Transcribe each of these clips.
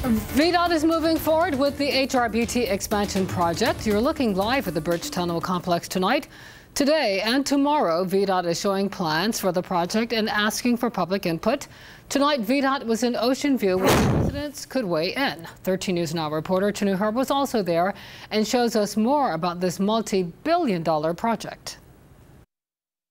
VDOT is moving forward with the HRBT expansion project. You're looking live at the Bridge Tunnel complex tonight. Today and tomorrow, VDOT is showing plans for the project and asking for public input. Tonight, VDOT was in Ocean View where residents could weigh in. 13 News Now reporter Chanu Herb was also there and shows us more about this multi-billion-dollar project.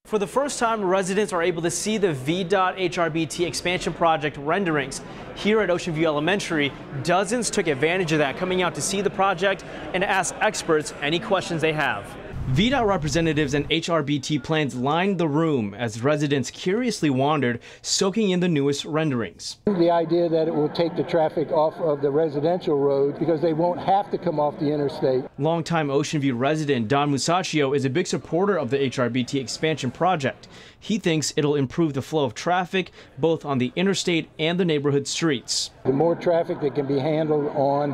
For the first time, residents are able to see the VDOT HRBT expansion project renderings. Here at Ocean View Elementary, dozens took advantage of that, coming out to see the project and ask experts any questions they have. VDOT representatives and HRBT plans lined the room as residents curiously wandered, soaking in the newest renderings. The idea that it will take the traffic off of the residential road because they won't have to come off the interstate. Longtime Ocean View resident Don Musacchio is a big supporter of the HRBT expansion project. He thinks it'll improve the flow of traffic both on the interstate and the neighborhood streets. The more traffic that can be handled on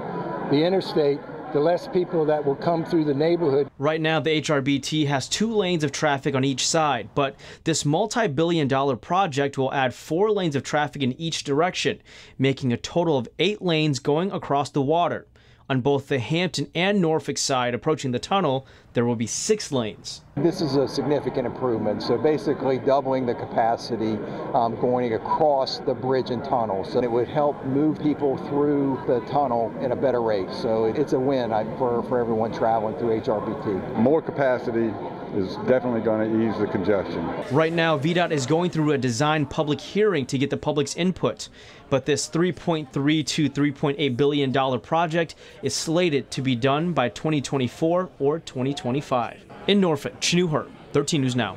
the interstate, the less people that will come through the neighborhood. Right now, the HRBT has 2 lanes of traffic on each side, but this multi-billion-dollar project will add 4 lanes of traffic in each direction, making a total of 8 lanes going across the water. On both the Hampton and Norfolk side approaching the tunnel, there will be 6 lanes. This is a significant improvement, so basically doubling the capacity going across the bridge and tunnel. So it would help move people through the tunnel in a better rate. So it's a win for everyone traveling through HRBT. More capacity is definitely going to ease the congestion. Right now, VDOT is going through a design public hearing to get the public's input. But this $3.3 to $3.8 billion project is slated to be done by 2024 or 2025. In Norfolk, Chanu Herb, 13 News Now.